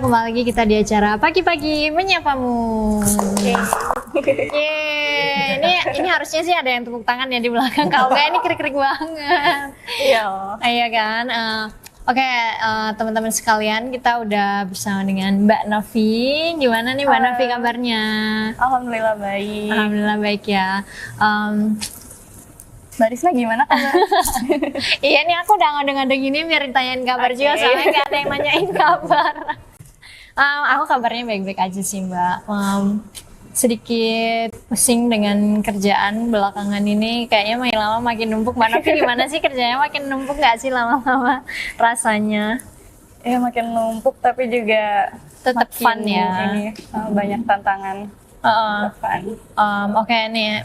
kembali lagi kita di acara Pagi-pagi Menyapamu. Yeay. Ini harusnya sih ada yang tepuk tangan ya di belakang. Kalau kayak ini krik-krik banget. Iya. Iya kan. Oke, teman-teman sekalian, kita udah bersama dengan Mbak Novi. Gimana nih Mbak Novi kabarnya? Alhamdulillah baik. Alhamdulillah baik ya. Mbak Risma gimana kabar? Iya nih aku udah ngode-ngode gini biar ditanyain kabar juga, soalnya gak ada yang nanyain kabar. Aku kabarnya baik-baik aja sih Mbak. Sedikit pusing dengan kerjaan belakangan ini, kayaknya makin lama makin numpuk. Mbak Novi gimana sih, kerjanya makin numpuk gak sih lama-lama rasanya? Ya makin numpuk tapi juga tetap fun ya. Ini banyak tantangan. Oke nih,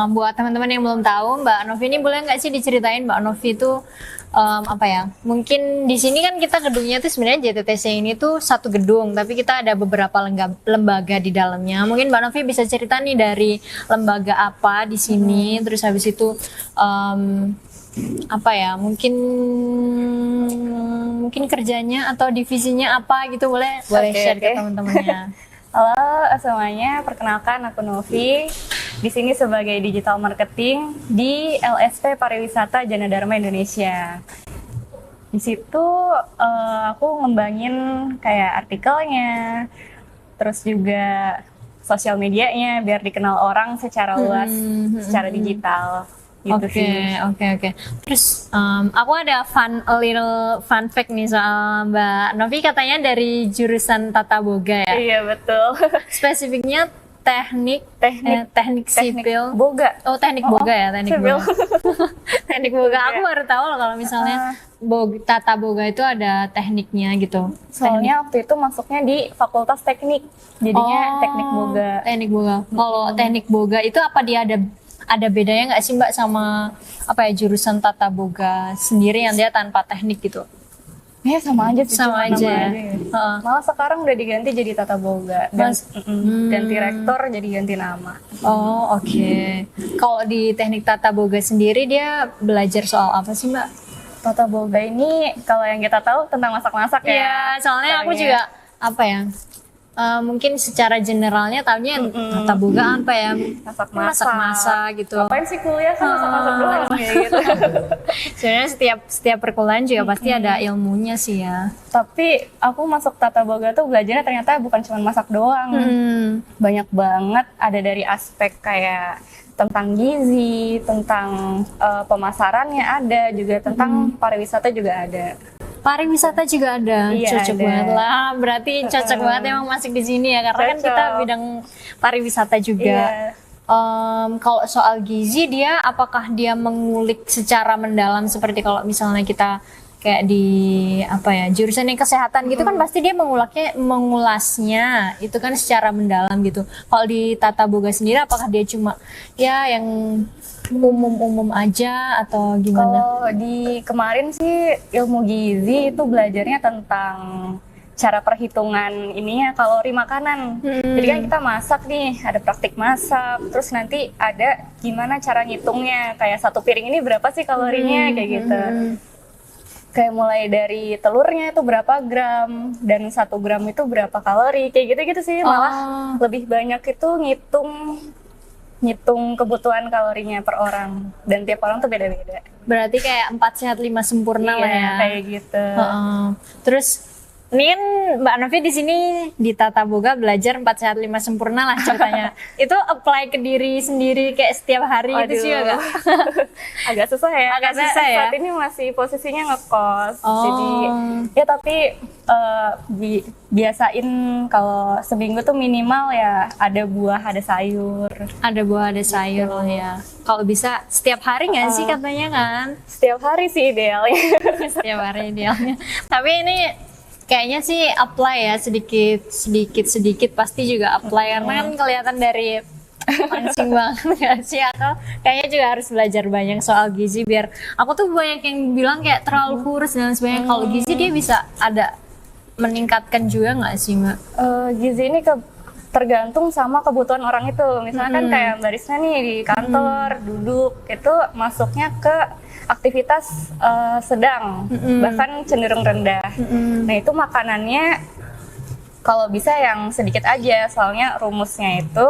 buat teman-teman yang belum tahu, Mbak Novi ini boleh nggak sih diceritain Mbak Novi itu apa ya? Mungkin di sini kan kita gedungnya tuh sebenarnya JTTC ini tuh satu gedung, tapi kita ada beberapa lembaga di dalamnya. Mungkin Mbak Novi bisa cerita nih dari lembaga apa di sini, terus habis itu apa ya? Mungkin kerjanya atau divisinya apa gitu, boleh share ke teman-temannya. Halo semuanya, perkenalkan aku Novi. Di sini sebagai digital marketing di LSP Pariwisata Jana Dharma Indonesia. Di situ aku ngembangin kayak artikelnya, terus juga sosial medianya biar dikenal orang secara luas, secara digital. Oke. Terus aku ada a little fun fact nih soal Mbak Novi, katanya dari jurusan Tata Boga ya? Iya betul. Spesifiknya teknik sipil. Boga. Oh teknik boga ya, teknik sipil. boga. Teknik boga. Aku baru tahu loh kalau misalnya Tata Boga itu ada tekniknya gitu. Soalnya waktu itu masuknya di Fakultas Teknik, jadinya teknik boga. Teknik boga. Kalau teknik boga itu apa dia ada bedanya nggak sih Mbak sama apa ya jurusan Tata Boga sendiri yang dia tanpa teknik gitu? Ya sama aja sih. Sama aja. Malah sekarang udah diganti jadi Tata Boga. Ganti rektor jadi ganti nama. Oh oke. Kalau di teknik Tata Boga sendiri dia belajar soal apa sih Mbak? Tata Boga ini kalau yang kita tahu tentang masak-masak ya. Iya, soalnya aku juga apa ya? Mungkin secara generalnya tahunya Tata Boga apa ya, masak-masak gitu. Ngapain sih kuliah kan masak-masak doang kayak gitu. Sebenarnya setiap perkuliahan juga pasti ada ilmunya sih ya. Tapi aku masuk Tata Boga tuh belajarnya ternyata bukan cuma masak doang. Banyak banget, ada dari aspek kayak tentang gizi, tentang pemasarannya ada, juga tentang pariwisata juga ada. Pariwisata juga ada, iya, cocok ada. banget lah. Berarti cocok banget emang masuk di sini ya, karena kan kita bidang pariwisata juga. Iya. Kalau soal gizi dia, apakah dia mengulik secara mendalam seperti kalau misalnya kita kayak di apa ya jurusan yang kesehatan gitu kan pasti dia mengulasnya itu kan secara mendalam gitu. Kalau di Tata Boga sendiri apakah dia cuma ya yang umum aja atau gimana? Kalau di kemarin sih ilmu gizi itu belajarnya tentang cara perhitungan ininya kalori makanan. Jadi kan kita masak nih, ada praktik masak, terus nanti ada gimana cara ngitungnya, kayak satu piring ini berapa sih kalorinya kayak gitu. Kayak mulai dari telurnya itu berapa gram dan 1 gram itu berapa kalori kayak gitu-gitu sih. Malah lebih banyak itu ngitung kebutuhan kalorinya per orang, dan tiap orang tuh beda-beda. Berarti kayak 4 sehat 5 sempurna lah ya. Kayak gitu. Terus ini kan Mbak Novi di sini di Tata Boga belajar 4 sehat 5 sempurna lah ceritanya. Itu apply ke diri sendiri kayak setiap hari gitu sih agak agak susah ya. Agak susah ya. Saat ini masih posisinya ngekos. Jadi ya tapi biasain kalau seminggu tuh minimal ya ada buah, ada sayur. Ada buah, ada sayur lah ya. Kalau bisa setiap hari nggak sih katanya kan? Setiap hari sih idealnya. Setiap hari idealnya. Tapi ini kayaknya sih apply ya, sedikit pasti juga apply karena kan kelihatan dari pancing banget gak sih, atau kayaknya juga harus belajar banyak soal gizi biar aku tuh banyak yang bilang kayak terlalu kurus dan sebagainya. Kalau gizi dia bisa ada meningkatkan juga nggak sih Mbak? Gizi ini tergantung sama kebutuhan orang itu. Misalnya kan kayak Mbak Risma nih di kantor duduk itu masuknya ke aktivitas sedang bahkan cenderung rendah. Nah itu makanannya kalau bisa yang sedikit aja, soalnya rumusnya itu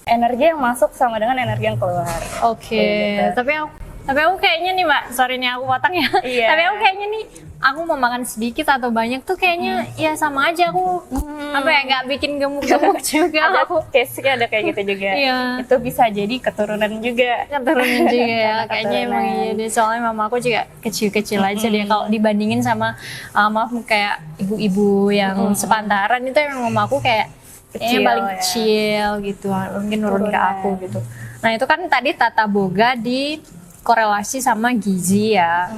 energi yang masuk sama dengan energi yang keluar. Oke, Kayak gitu. tapi aku kayaknya nih Mbak, sorry nih aku potong ya. Iya. Tapi aku kayaknya nih, aku mau makan sedikit atau banyak tuh kayaknya ya sama aja aku apa ya nggak bikin gemuk-gemuk juga. Ada case-nya ada kayak gitu juga. Iya. Itu bisa jadi keturunan juga. Keturunan juga ya, Karena kayaknya emang keturunan. iya deh. Soalnya mama aku juga kecil-kecil aja deh. Kalau dibandingin sama maaf kayak ibu-ibu yang sepantaran itu emang mama aku kayak Kecil paling ya. kecil gitu, mungkin nurun ke Turunan. aku gitu. Nah itu kan tadi tata boga di korelasi sama gizi ya.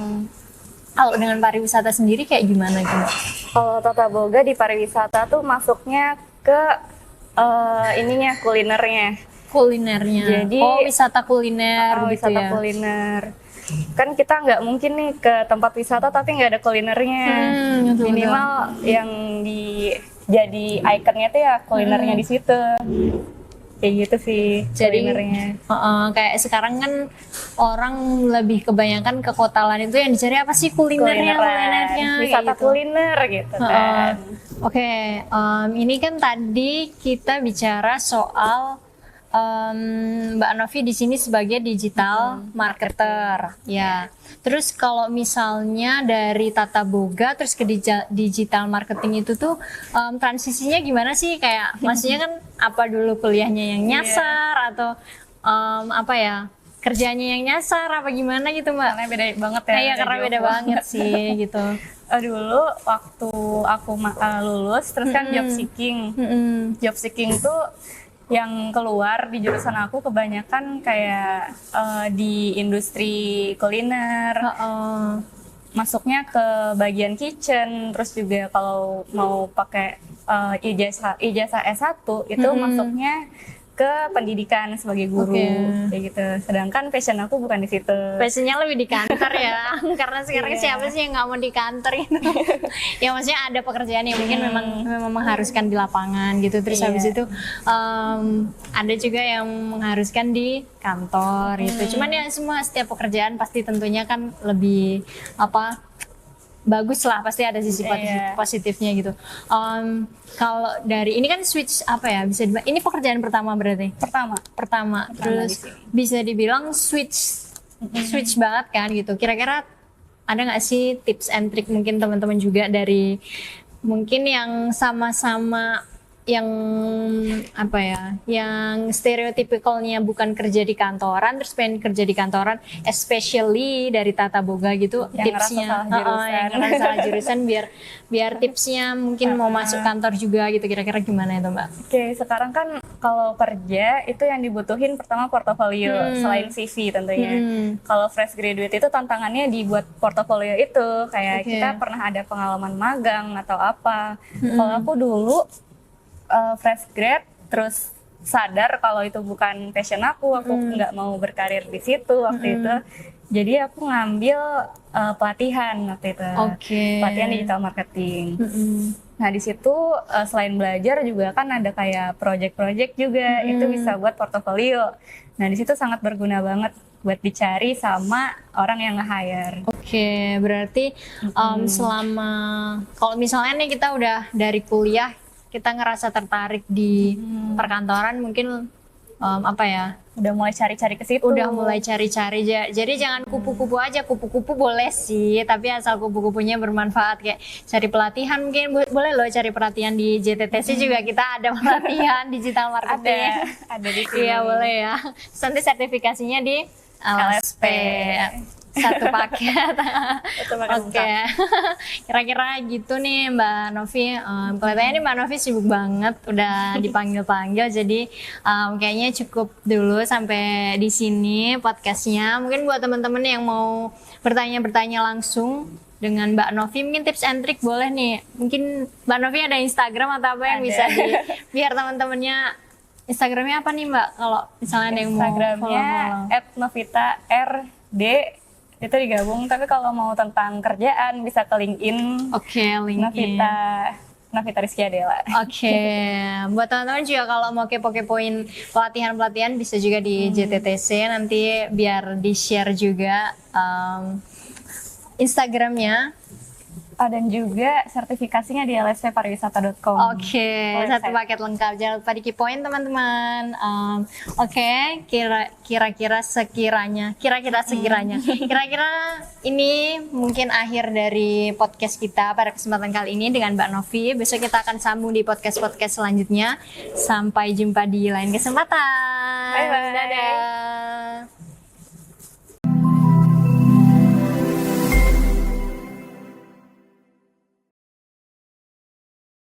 Kalau dengan pariwisata sendiri kayak gimana gitu? Kalau tata boga di pariwisata tuh masuknya ke ininya kulinernya. Kulinernya. Jadi- oh wisata kuliner gitu Wisata ya. kuliner. Kan kita nggak mungkin nih ke tempat wisata tapi nggak ada kulinernya. Betul-betul. Minimal yang jadi ikonnya tuh ya kulinernya di situ. Kayak gitu sih Jadi kulinernya. kayak sekarang kan orang lebih kebanyakan ke kota lain itu yang dicari apa sih kulinernya kayak Wisata gitu. kuliner gitu kan. Oke, ini kan tadi kita bicara soal Mbak Novi di sini sebagai digital marketer, ya. Terus kalau misalnya dari tata boga terus ke digital marketing itu tuh transisinya gimana sih? Kayak maksudnya kan apa dulu kuliahnya yang nyasar atau apa ya kerjanya yang nyasar apa gimana gitu Mbak? Karena beda banget ya. Iya karena beda banget sih gitu. Dulu waktu aku lulus terus kan job seeking. Job seeking tuh yang keluar di jurusan aku kebanyakan kayak di industri kuliner. Masuknya ke bagian kitchen, terus juga kalau mau pakai ijazah S1 itu masuknya ke pendidikan sebagai guru kayak gitu. Sedangkan passion aku bukan di situ. Passionnya lebih di kantor ya, karena sekarang siapa sih yang nggak mau di kantor gitu? Ya maksudnya ada pekerjaan yang mungkin memang mengharuskan di lapangan gitu. Terus habis itu ada juga yang mengharuskan di kantor gitu. Cuman ya setiap pekerjaan pasti tentunya kan lebih apa? Bagus lah, pasti ada sisi positifnya gitu. Kalau dari ini kan switch apa ya bisa ini pekerjaan pertama berarti? Pertama. Terus bisa dibilang switch banget kan gitu. Kira-kira ada nggak sih tips and trick mungkin teman-teman juga dari mungkin yang sama-sama yang apa ya, yang stereotipikalnya bukan kerja di kantoran terus pengen kerja di kantoran, especially dari tata boga gitu, yang tipsnya yang ngerasa salah jurusan biar tipsnya mungkin mau masuk kantor juga gitu, kira-kira gimana itu Mbak? Oke, sekarang kan kalau kerja itu yang dibutuhin pertama portofolio selain CV tentunya. Kalau fresh graduate itu tantangannya dibuat portofolio itu kayak kita pernah ada pengalaman magang atau apa. Kalau aku dulu fresh grad terus sadar kalau itu bukan passion aku nggak mau berkarir di situ waktu itu. Jadi aku ngambil pelatihan waktu itu. Pelatihan digital marketing. Nah di situ selain belajar juga kan ada kayak project-project juga, itu bisa buat portofolio. Nah di situ sangat berguna banget buat dicari sama orang yang nge-hire. Oke, berarti selama kalau misalnya nih kita udah dari kuliah kita ngerasa tertarik di perkantoran mungkin apa ya? Udah mulai cari-cari ke situ. Udah mulai cari-cari jadi jangan kupu-kupu aja. Kupu-kupu boleh sih, tapi asal kupu-kupunya bermanfaat. Kayak cari pelatihan mungkin boleh loh, cari pelatihan di JTTC juga kita ada pelatihan digital marketing. Ada di sini. Iya boleh ya. Terus nanti sertifikasinya di LSP. Satu paket. Oke. Kira-kira gitu nih Mbak Novi. Kelihatannya nih Mbak Novi sibuk banget, udah dipanggil-panggil. Jadi kayaknya cukup dulu sampai di sini podcastnya. Mungkin buat teman-teman yang mau bertanya langsung dengan Mbak Novi, mungkin tips and trick boleh nih. Mungkin Mbak Novi ada Instagram atau apa yang bisa biar teman-temannya. Instagramnya apa nih Mbak? Kalau misalnya ada yang mau Instagramnya @novita_rd itu digabung, tapi kalau mau tentang kerjaan bisa ke LinkedIn. Oke, LinkedIn. Novita Rizky Adela. Oke, buat teman-teman juga kalau mau kepo-kepoin pelatihan-pelatihan bisa juga di JTTC, nanti biar di-share juga Instagramnya. Dan juga sertifikasinya di lspariwisata.com. Oke, satu paket lengkap. Jangan lupa di-kepoin teman-teman. Oke, kira-kira sekiranya ini mungkin akhir dari podcast kita pada kesempatan kali ini dengan Mbak Novi. Besok kita akan sambung di podcast selanjutnya. Sampai jumpa di lain kesempatan. Bye-bye. Dadah.